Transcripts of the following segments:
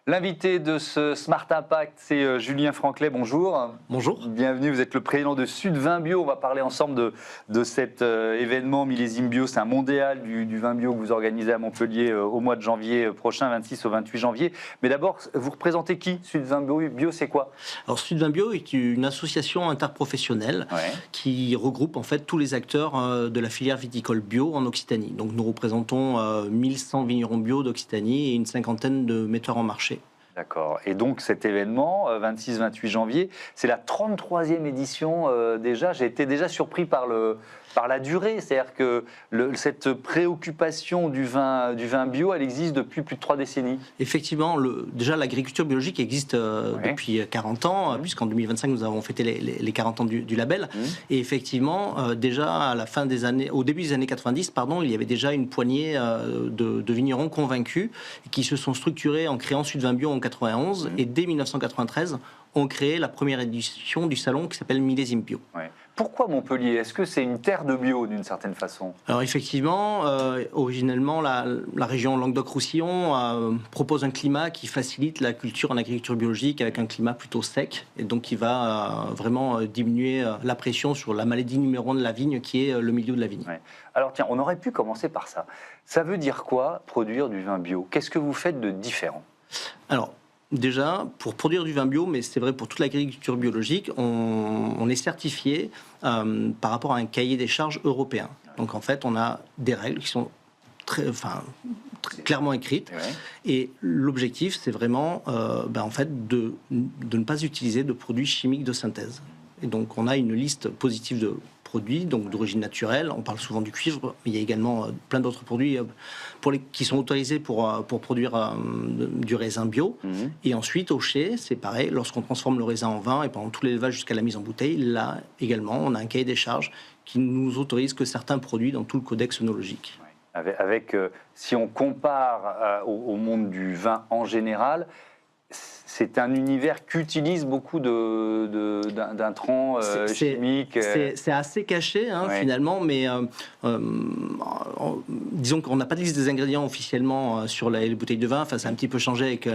L'invité de ce Smart Impact, c'est Julien Franclet. Bonjour. Bonjour. Bienvenue, vous êtes le président de Sud Vin Bio. On va parler ensemble de cet événement Millésime Bio. C'est un mondial du vin bio que vous organisez à Montpellier au mois de janvier prochain, 26 au 28 janvier. Mais d'abord, vous représentez qui? Sud Vin Bio, c'est quoi? Alors Sud Vin Bio est une association interprofessionnelle qui regroupe en fait tous les acteurs de la filière viticole bio en Occitanie. Donc nous représentons 1100 vignerons bio d'Occitanie et une cinquantaine de metteurs en marché. D'accord. Et donc cet événement, 26-28 janvier, c'est la 33e édition déjà. J'ai été déjà surpris par la durée. C'est-à-dire que cette préoccupation du vin bio, elle existe depuis plus de 3 décennies. Effectivement, déjà l'agriculture biologique existe depuis 40 ans, puisqu'en 2025 nous avons fêté les 40 ans du label. Et effectivement, déjà à la fin des années, au début des années 90, il y avait déjà une poignée de vignerons convaincus qui se sont structurés en créant Sud Vin Bio en 91 et dès 1993 ont créé la première édition du salon qui s'appelle Millésime Bio. Pourquoi Montpellier? Est-ce que c'est une terre de bio d'une certaine façon? Alors effectivement, originellement, la région Languedoc-Roussillon propose un climat qui facilite la culture en agriculture biologique avec un climat plutôt sec et donc qui va vraiment diminuer la pression sur la maladie numéro 1 de la vigne qui est le milieu de la vigne. Alors tiens, on aurait pu commencer par ça. Ça veut dire quoi produire du vin bio? Qu'est-ce que vous faites de différent? Alors, déjà, pour produire du vin bio, mais c'est vrai pour toute l'agriculture biologique, on est certifié par rapport à un cahier des charges européen. Donc en fait, on a des règles qui sont très clairement écrites. Et l'objectif, c'est vraiment en fait, de ne pas utiliser de produits chimiques de synthèse. Et donc on a une liste positive de produits, donc d'origine naturelle. On parle souvent du cuivre, mais il y a également plein d'autres produits qui sont autorisés pour produire du raisin bio. Et ensuite, au chai, c'est pareil, lorsqu'on transforme le raisin en vin et pendant tout l'élevage jusqu'à la mise en bouteille, là également, on a un cahier des charges qui nous autorise que certains produits dans tout le codex œnologique. Si on compare au monde du vin en général, c'est un univers qu'utilise beaucoup d'intrants chimiques. C'est assez caché finalement, mais disons qu'on n'a pas de liste des ingrédients officiellement sur les bouteilles de vin. Enfin, ça a un petit peu changé avec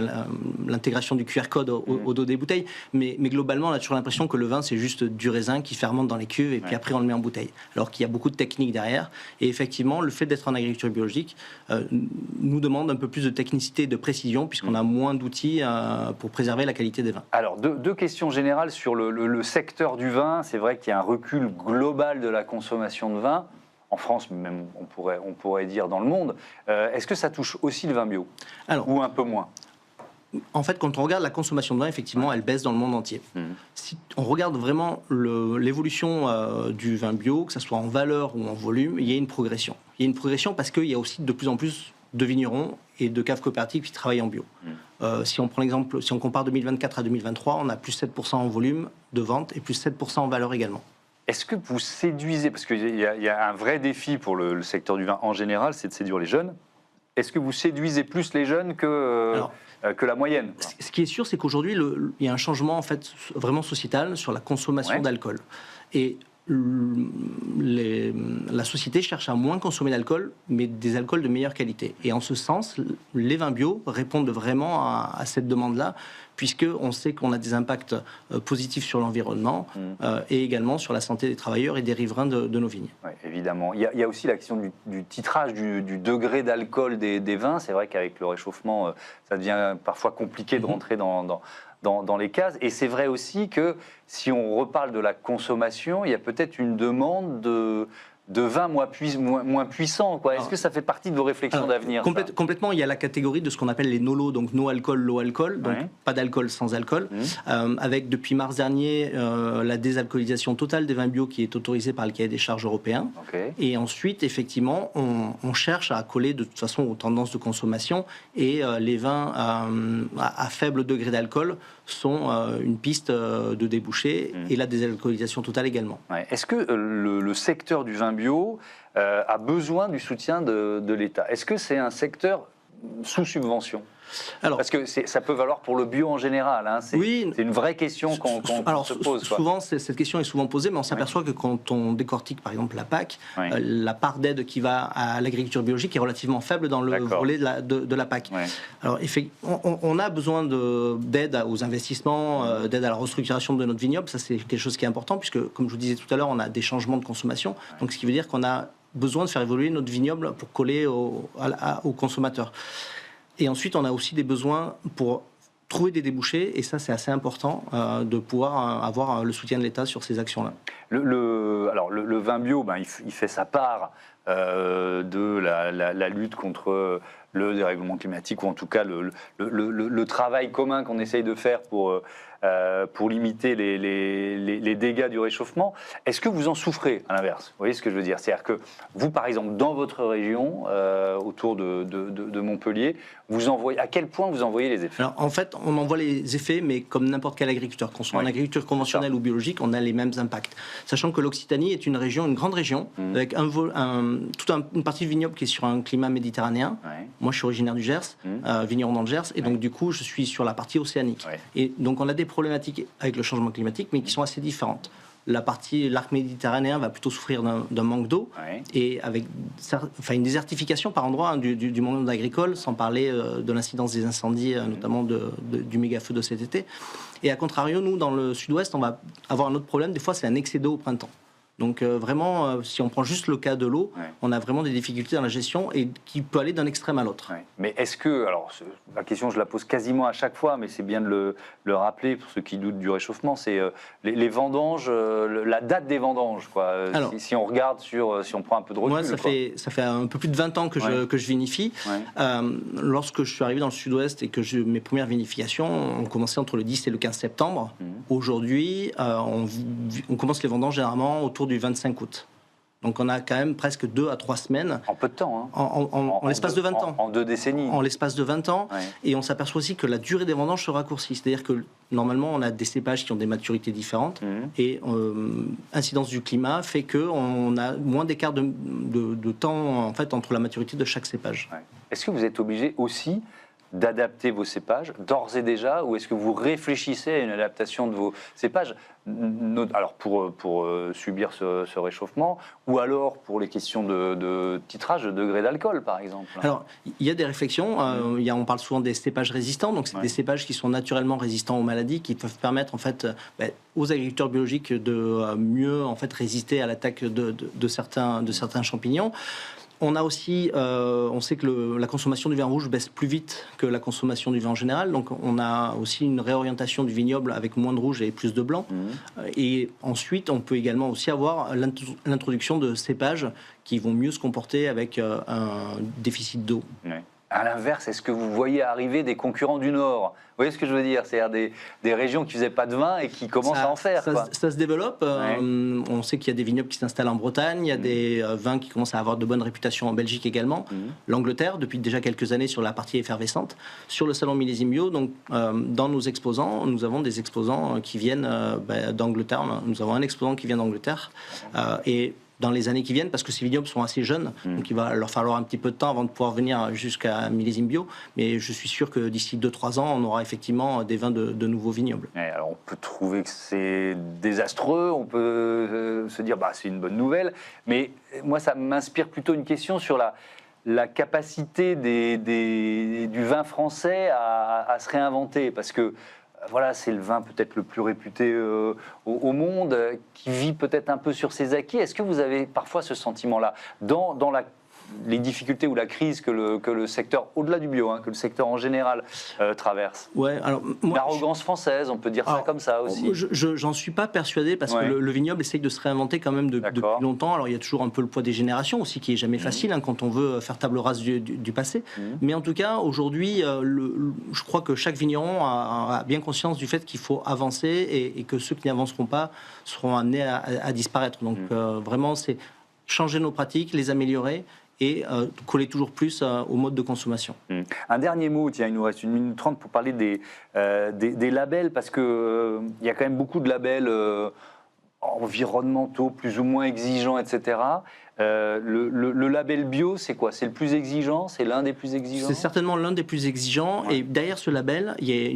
l'intégration du QR code au dos des bouteilles, mais globalement, on a toujours l'impression que le vin, c'est juste du raisin qui fermente dans les cuves et puis après on le met en bouteille. Alors qu'il y a beaucoup de techniques derrière. Et effectivement, le fait d'être en agriculture biologique nous demande un peu plus de technicité et de précision puisqu'on a moins d'outils pour préserver la qualité des vins. Alors, deux questions générales sur le secteur du vin. C'est vrai qu'il y a un recul global de la consommation de vin. En France, même on pourrait dire dans le monde. Est-ce que ça touche aussi le vin bio? Ou un peu moins? En fait, quand on regarde la consommation de vin, effectivement, elle baisse dans le monde entier. Si on regarde vraiment l'évolution du vin bio, que ce soit en valeur ou en volume, il y a une progression. Il y a une progression parce qu'il y a aussi de plus en plus de vignerons et de caves coopératives qui travaillent en bio. Si on prend l'exemple, si on compare 2024 à 2023, on a plus 7% en volume de vente et plus 7% en valeur également. Est-ce que vous séduisez, parce qu'il y a un vrai défi pour le secteur du vin en général, c'est de séduire les jeunes. Est-ce que vous séduisez plus les jeunes que la moyenne? Ce qui est sûr, c'est qu'aujourd'hui, il y a un changement en fait, vraiment sociétal sur la consommation d'alcool. Et la société cherche à moins consommer d'alcool, mais des alcools de meilleure qualité. Et en ce sens, les vins bio répondent vraiment à cette demande-là, puisqu'on sait qu'on a des impacts positifs sur l'environnement et également sur la santé des travailleurs et des riverains de nos vignes. Oui, évidemment. Il y a aussi la question du titrage, du degré d'alcool des vins. C'est vrai qu'avec le réchauffement, ça devient parfois compliqué de rentrer dans les cases. Et c'est vrai aussi que si on reparle de la consommation, il y a peut-être une demande de vin moins puissant. Est-ce que ça fait partie de vos réflexions d'avenir? Complètement, il y a la catégorie de ce qu'on appelle les NOLO, donc no alcool, low alcool, donc pas d'alcool sans alcool, avec depuis mars dernier la désalcoolisation totale des vins bio qui est autorisée par le cahier des charges européen. Et ensuite, effectivement, on cherche à coller de toute façon aux tendances de consommation et les vins à faible degré d'alcool sont une piste de débouché et la désalcoolisation totale également. Est-ce que le secteur du vin bio a besoin du soutien de l'État? Est-ce que c'est un secteur sous subvention? Alors, parce que ça peut valoir pour le bio en général. Hein. C'est une vraie question qu'on se pose. Souvent, cette question est souvent posée, mais on s'aperçoit que quand on décortique, par exemple, la PAC, la part d'aide qui va à l'agriculture biologique est relativement faible dans le volet de la PAC. Alors, on a besoin d'aide aux investissements, d'aide à la restructuration de notre vignoble. Ça, c'est quelque chose qui est important, puisque, comme je vous disais tout à l'heure, on a des changements de consommation. Donc, ce qui veut dire qu'on a besoin de faire évoluer notre vignoble pour coller aux consommateurs. Et ensuite, on a aussi des besoins pour trouver des débouchés, et ça, c'est assez important de pouvoir avoir le soutien de l'État sur ces actions-là. Alors, le vin bio, il fait sa part de la lutte contre le dérèglement climatique, ou en tout cas le travail commun qu'on essaye de faire pour limiter les dégâts du réchauffement. Est-ce que vous en souffrez, à l'inverse? Vous voyez ce que je veux dire? C'est-à-dire que vous, par exemple, dans votre région, autour de Montpellier, à quel point vous envoyez les effets? Alors, en fait, on envoie les effets, mais comme n'importe quel agriculteur, qu'on soit en agriculture conventionnelle ou biologique, on a les mêmes impacts. Sachant que l'Occitanie est une grande région, avec toute une partie du vignoble qui est sur un climat méditerranéen. Moi, je suis originaire du Gers, vigneron dans le Gers, et donc du coup, je suis sur la partie océanique. Et donc, on a des problématiques avec le changement climatique, mais qui sont assez différentes. L'arc méditerranéen va plutôt souffrir d'un manque d'eau et avec une désertification par endroits du monde agricole, sans parler de l'incidence des incendies, notamment du méga-feu de cet été. Et à contrario, nous, dans le sud-ouest, on va avoir un autre problème. Des fois, c'est un excès d'eau au printemps. Donc vraiment, si on prend juste le cas de l'eau, on a vraiment des difficultés dans la gestion et qui peut aller d'un extrême à l'autre. Mais est-ce que, alors la question je la pose quasiment à chaque fois, mais c'est bien de le rappeler pour ceux qui doutent du réchauffement, c'est les vendanges, la date des vendanges, quoi. Alors, si on regarde si on prend un peu de recul. Moi, ça fait un peu plus de 20 ans que je vinifie. Lorsque je suis arrivé dans le sud-ouest et que mes premières vinifications ont commencé entre le 10 et le 15 septembre, aujourd'hui, on commence les vendanges généralement autour du 25 août. Donc on a quand même presque 2 à 3 semaines. En peu de temps. Hein. En l'espace de 20 ans. En 2 décennies. En l'espace de 20 ans. Et on s'aperçoit aussi que la durée des vendanges se raccourcit. C'est-à-dire que normalement, on a des cépages qui ont des maturités différentes. Et incidence du climat fait qu'on a moins d'écart de temps en fait, entre la maturité de chaque cépage. Est-ce que vous êtes obligé aussi d'adapter vos cépages d'ores et déjà, ou est-ce que vous réfléchissez à une adaptation de vos cépages, alors pour subir ce réchauffement, ou alors pour les questions de titrage, de degré d'alcool par exemple? Alors il y a des réflexions, on parle souvent des cépages résistants, donc c'est des cépages qui sont naturellement résistants aux maladies, qui peuvent permettre en fait aux agriculteurs biologiques de mieux en fait résister à l'attaque de certains champignons. On a aussi, on sait que la consommation du vin rouge baisse plus vite que la consommation du vin en général, donc on a aussi une réorientation du vignoble avec moins de rouge et plus de blanc. Et ensuite, on peut également aussi avoir l'introduction de cépages qui vont mieux se comporter avec un déficit d'eau. À l'inverse, est-ce que vous voyez arriver des concurrents du Nord? Vous voyez ce que je veux dire? C'est-à-dire des régions qui ne faisaient pas de vin et qui commencent à en faire. Ça se développe. On sait qu'il y a des vignobles qui s'installent en Bretagne. Il y a des vins qui commencent à avoir de bonnes réputations en Belgique également. L'Angleterre, depuis déjà quelques années, sur la partie effervescente. Sur le salon Millésime Bio, donc, dans nos exposants, nous avons des exposants qui viennent d'Angleterre. Nous avons un exposant qui vient d'Angleterre. Et dans les années qui viennent, parce que ces vignobles sont assez jeunes, donc il va leur falloir un petit peu de temps avant de pouvoir venir jusqu'à Millésime Bio, mais je suis sûr que d'ici 2-3 ans, on aura effectivement des vins de nouveaux vignobles. Alors on peut trouver que c'est désastreux, on peut se dire c'est une bonne nouvelle, mais moi ça m'inspire plutôt une question sur la capacité du vin français à se réinventer, parce que voilà, c'est le vin peut-être le plus réputé au monde, qui vit peut-être un peu sur ses acquis. Est-ce que vous avez parfois ce sentiment-là dans les difficultés ou la crise que le secteur, au-delà du bio, que le secteur en général traverse? L'arrogance française, on peut dire ça comme ça aussi. J'en suis pas persuadé, parce que le vignoble essaye de se réinventer quand même depuis longtemps. Alors il y a toujours un peu le poids des générations aussi, qui est jamais facile quand on veut faire table rase du passé. Mais en tout cas, aujourd'hui, je crois que chaque vigneron a bien conscience du fait qu'il faut avancer et que ceux qui n'avanceront pas seront amenés à disparaître. Donc vraiment, c'est changer nos pratiques, les améliorer et coller toujours plus au mode de consommation. Un dernier mot, tiens, il nous reste 1 minute 30 pour parler des labels, parce qu'il y a quand même beaucoup de labels environnementaux plus ou moins exigeants, etc. Le label bio, c'est quoi? C'est le plus exigeant? C'est l'un des plus exigeants? C'est certainement l'un des plus exigeants. Ouais. Et derrière ce label, il y a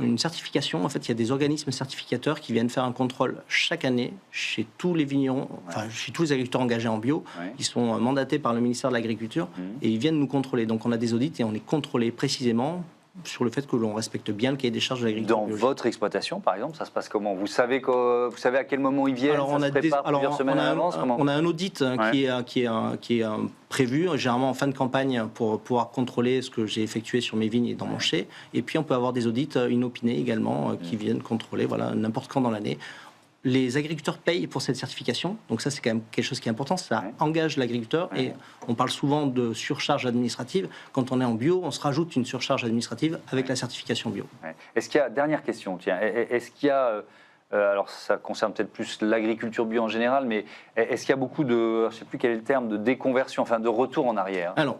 une certification. En fait, il y a des organismes certificateurs qui viennent faire un contrôle chaque année chez tous les vignerons, enfin chez tous les agriculteurs engagés en bio. Ils sont mandatés par le ministère de l'Agriculture et ils viennent nous contrôler. Donc on a des audits et on est contrôlé précisément sur le fait que l'on respecte bien le cahier des charges de l'agriculture biologique. Dans votre exploitation, par exemple, ça se passe comment? Vous savez à quel moment ils viennent? Alors, on a un audit qui est prévu, généralement en fin de campagne, pour pouvoir contrôler ce que j'ai effectué sur mes vignes et dans mon chai. Et puis, on peut avoir des audits inopinés également qui viennent contrôler n'importe quand dans l'année. Les agriculteurs payent pour cette certification, donc ça c'est quand même quelque chose qui est important, ça engage l'agriculteur et on parle souvent de surcharge administrative. Quand on est en bio, on se rajoute une surcharge administrative avec la certification bio. Est-ce qu'il y a, dernière question, tiens, est-ce qu'il y a, alors ça concerne peut-être plus l'agriculture bio en général, mais est-ce qu'il y a beaucoup de, je ne sais plus quel est le terme, de déconversion, enfin de retour en arrière? Alors,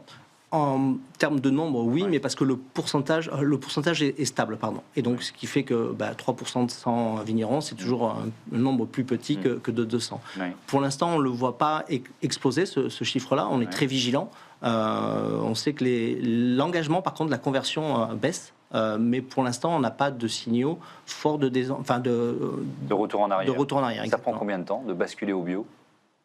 en termes de nombre, oui, mais parce que le pourcentage est stable, pardon. Et donc, ce qui fait que 3% de 100 vignerons, c'est toujours un nombre plus petit que de 200. Pour l'instant, on ne le voit pas exploser, ce chiffre-là. On est très vigilant. On sait que l'engagement, par contre, la conversion baisse. Mais pour l'instant, on n'a pas de signaux forts de retour en arrière. De retour en arrière. Ça prend combien de temps de basculer au bio?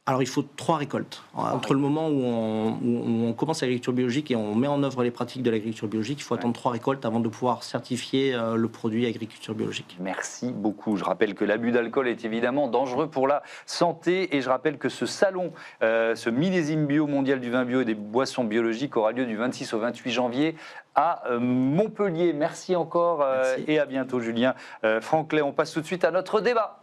Alors, il faut 3 récoltes. Entre le moment où on commence l'agriculture biologique et on met en œuvre les pratiques de l'agriculture biologique, il faut attendre 3 récoltes avant de pouvoir certifier le produit agriculture biologique. Merci beaucoup. Je rappelle que l'abus d'alcool est évidemment dangereux pour la santé et je rappelle que ce salon, ce millésime bio mondial du vin bio et des boissons biologiques aura lieu du 26 au 28 janvier à Montpellier. Merci encore. Merci. Et à bientôt Julien Franclet. On passe tout de suite à notre débat.